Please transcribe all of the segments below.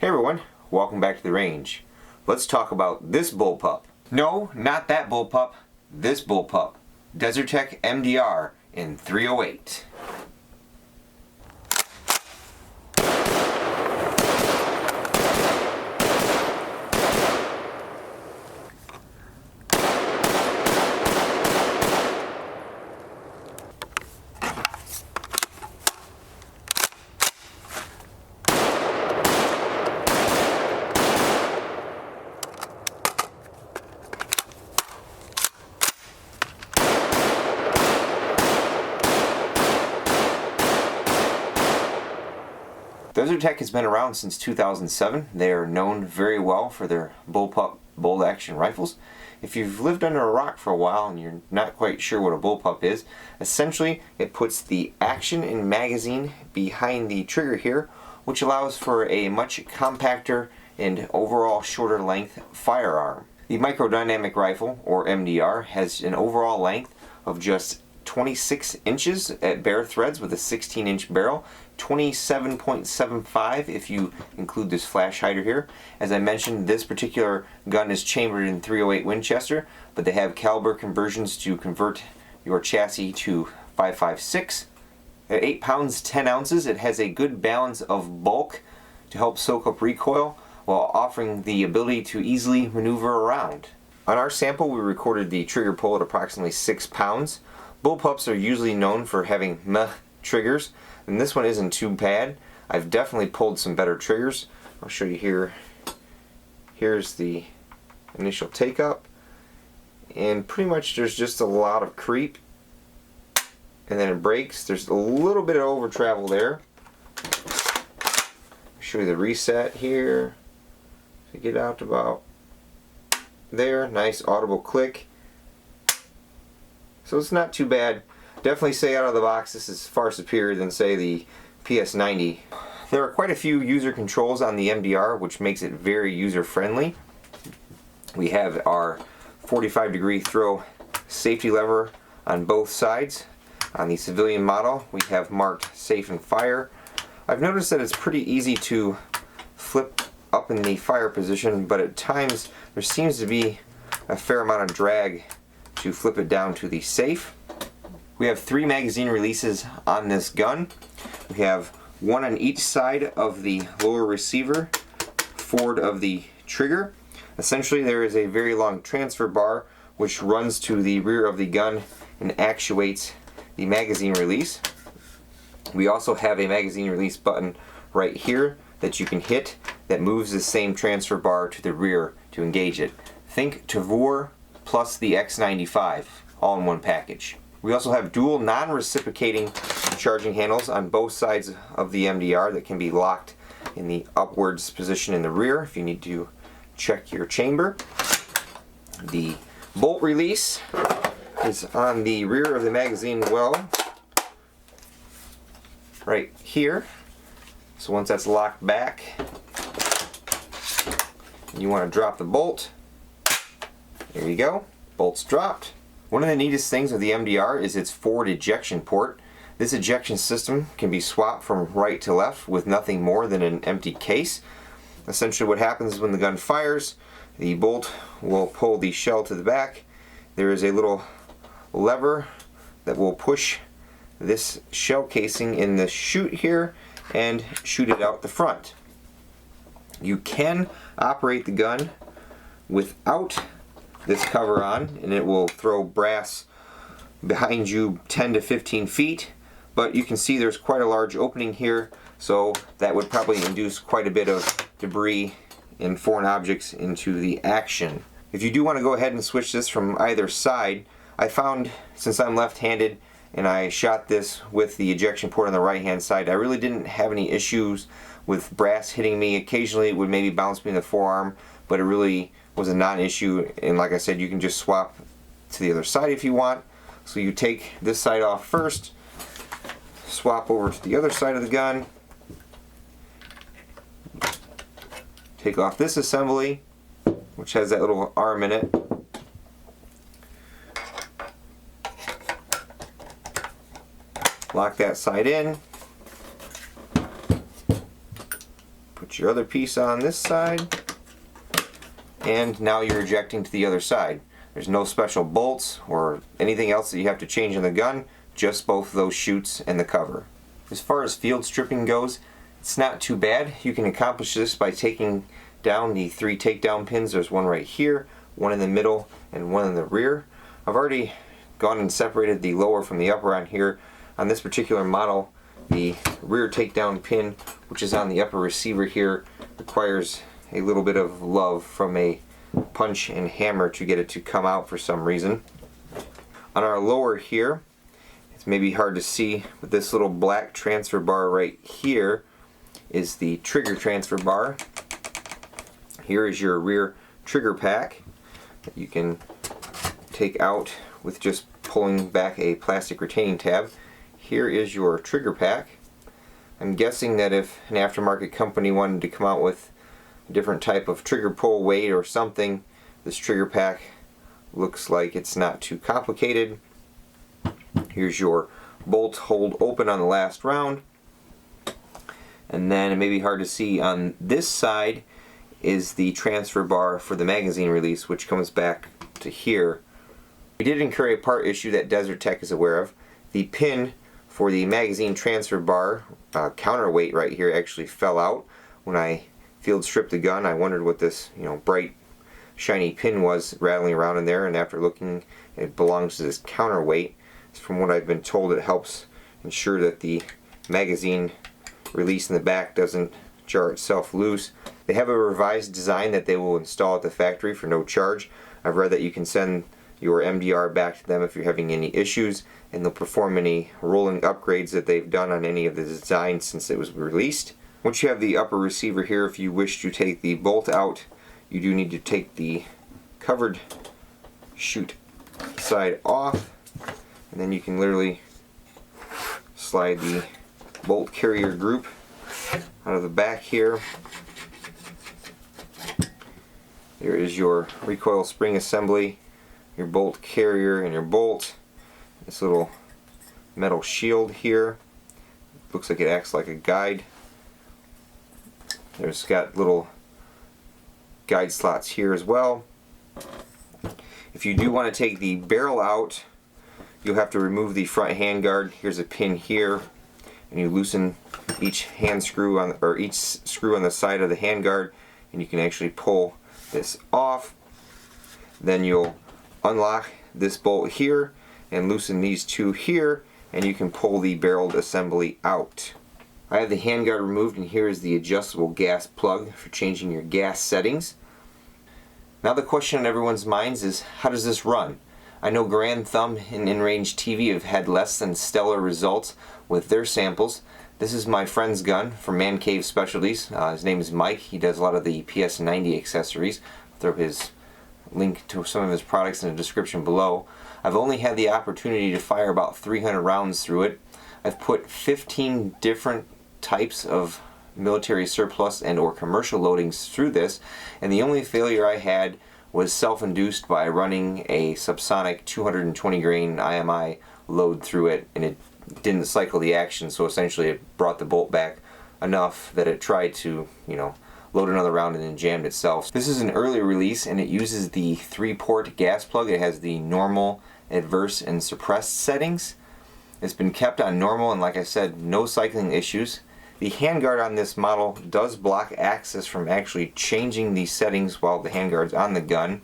Hey everyone, welcome back to the range. Let's talk about this bullpup. No, not that bullpup, this bullpup. Desertec MDR in 308. Desertec has been around since 2007. They are known very well for their Bullpup bolt action rifles. If you've lived under a rock for a while and you're not quite sure what a Bullpup is, essentially it puts the action and magazine behind the trigger here, which allows for a much compacter and overall shorter length firearm. The microdynamic rifle, or MDR, has an overall length of just 26 inches at bare threads with a 16-inch barrel, 27.75 if you include this flash hider here. As I mentioned, this particular gun is chambered in .308 Winchester, but they have caliber conversions to convert your chassis to .556. At 8 pounds 10 ounces, it has a good balance of bulk to help soak up recoil while offering the ability to easily maneuver around. On our sample, we recorded the trigger pull at approximately 6 pounds. Bullpups are usually known for having meh triggers, and this one isn't too bad. I've definitely pulled some better triggers. I'll show you here. Here's the initial take up, and pretty much there's just a lot of creep, and then it breaks. There's a little bit of over travel there. I'll show you the reset here. So get out to about there. Nice audible click. So it's not too bad. Definitely say out of the box this is far superior than, say, the PS90. There are quite a few user controls on the MDR, which makes it very user friendly. We have our 45-degree throw safety lever on both sides. On the civilian model, we have marked safe and fire. I've noticed that it's pretty easy to flip up in the fire position, but at times there seems to be a fair amount of drag to flip it down to the safe. We have 3 magazine releases on this gun. We have one on each side of the lower receiver, forward of the trigger. Essentially, there is a very long transfer bar which runs to the rear of the gun and actuates the magazine release. We also have a magazine release button right here that you can hit that moves the same transfer bar to the rear to engage it. Think Tavor plus the X95 all in one package. We also have dual non-reciprocating charging handles on both sides of the MDR that can be locked in the upwards position in the rear if you need to check your chamber. The bolt release is on the rear of the magazine well, right here. So once that's locked back, you want to drop the bolt. There you go, bolt's dropped. One of the neatest things of the MDR is its forward ejection port. This ejection system can be swapped from right to left with nothing more than an empty case. Essentially what happens is when the gun fires, the bolt will pull the shell to the back. There is a little lever that will push this shell casing in the chute here and shoot it out the front. You can operate the gun without this cover on, and it will throw brass behind you 10 to 15 feet, but you can see there's quite a large opening here, so that would probably induce quite a bit of debris and foreign objects into the action. If you do want to go ahead and switch this from either side, I found, since I'm left-handed and I shot this with the ejection port on the right hand side, I really didn't have any issues with brass hitting me. Occasionally it would maybe bounce me in the forearm, but it really was a non-issue, and like I said, you can just swap to the other side if you want. So you take this side off first, swap over to the other side of the gun, take off this assembly, which has that little arm in it, lock that side in, put Put your other piece on this side, and now you're ejecting to the other side. There's no special bolts or anything else that you have to change in the gun, just both of those chutes and the cover. As far as field stripping goes, it's not too bad. You can accomplish this by taking down the 3 takedown pins. There's one right here, one in the middle, and one in the rear. I've already gone and separated the lower from the upper on here. On this particular model, the rear takedown pin, which is on the upper receiver here, requires a little bit of love from a punch and hammer to get it to come out for some reason. On our lower here, it's maybe hard to see, but this little black transfer bar right here is the trigger transfer bar. Here is your rear trigger pack that you can take out with just pulling back a plastic retaining tab. Here is your trigger pack. I'm guessing that if an aftermarket company wanted to come out with a different type of trigger pull weight or something, this trigger pack looks like it's not too complicated. Here's your bolt hold open on the last round. And then it may be hard to see, on this side is the transfer bar for the magazine release, which comes back to here. We did incur a part issue that Desert Tech is aware of. The pin for the magazine transfer bar counterweight right here actually fell out when I field stripped the gun. I wondered what this bright shiny pin was rattling around in there, and after looking, it belongs to this counterweight. From what I've been told, it helps ensure that the magazine release in the back doesn't jar itself loose. They have a revised design that they will install at the factory for no charge. I've read that you can send your MDR back to them if you're having any issues, and they'll perform any rolling upgrades that they've done on any of the designs since it was released. Once you have the upper receiver here, if you wish to take the bolt out, you do need to take the covered chute side off, and then you can literally slide the bolt carrier group out of the back here. There is your recoil spring assembly, your bolt carrier, and your bolt. This little metal shield here looks like it acts like a guide. There's got little guide slots here as well. If you do want to take the barrel out, you'll have to remove the front handguard. Here's a pin here, and you loosen each hand screw on, or each screw on the side of the handguard, and you can actually pull this off. Then you'll unlock this bolt here and loosen these two here, and you can pull the barreled assembly out. I have the handguard removed, and here is the adjustable gas plug for changing your gas settings. Now the question on everyone's minds is, how does this run? I know Grand Thumb and R.A.N.G.E TV have had less than stellar results with their samples. This is my friend's gun from Man Cave Specialties. His name is Mike. He does a lot of the PS90 accessories. I'll throw his link to some of his products in the description below. I've only had the opportunity to fire about 300 rounds through it. I've put 15 different types of military surplus and or commercial loadings through this, and the only failure I had was self-induced by running a subsonic 220 grain IMI load through it, and it didn't cycle the action, so essentially it brought the bolt back enough that it tried to, load another round and then jammed itself. This is an early release, and it uses the 3-port gas plug. It has the normal, adverse, and suppressed settings. It's been kept on normal, and like I said, no cycling issues. The handguard on this model does block access from actually changing the settings while the handguard's on the gun.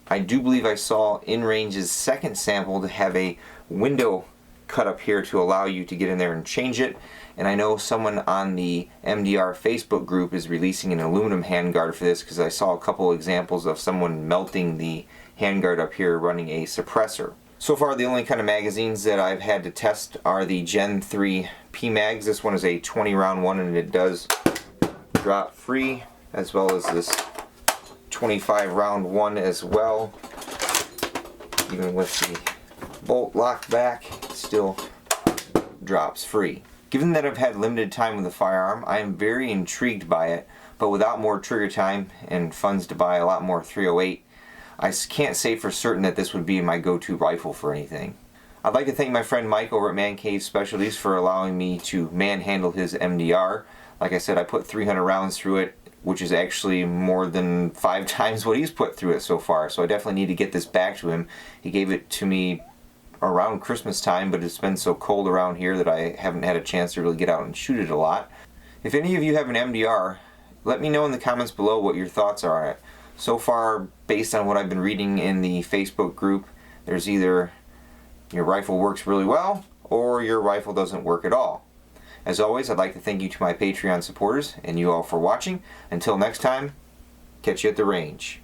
I do believe I saw R.A.N.G.E's second sample to have a window cut up here to allow you to get in there and change it. And I know someone on the MDR Facebook group is releasing an aluminum handguard for this, because I saw a couple examples of someone melting the handguard up here running a suppressor. So far the only kind of magazines that I've had to test are the Gen 3 PMags. This one is a 20 round one, and it does drop free, as well as this 25 round one as well. Even with the bolt locked back, it still drops free. Given that I've had limited time with the firearm, I am very intrigued by it, but without more trigger time and funds to buy a lot more .308, I can't say for certain that this would be my go-to rifle for anything. I'd like to thank my friend Mike over at Man-Cave Specialties for allowing me to manhandle his MDR. Like I said, I put 300 rounds through it, which is actually more than 5 times what he's put through it so far. So I definitely need to get this back to him. He gave it to me around Christmas time, but it's been so cold around here that I haven't had a chance to really get out and shoot it a lot. If any of you have an MDR, let me know in the comments below what your thoughts are on it. So far, based on what I've been reading in the Facebook group, there's either your rifle works really well or your rifle doesn't work at all. As always, I'd like to thank you to my Patreon supporters and you all for watching. Until next time, catch you at the range.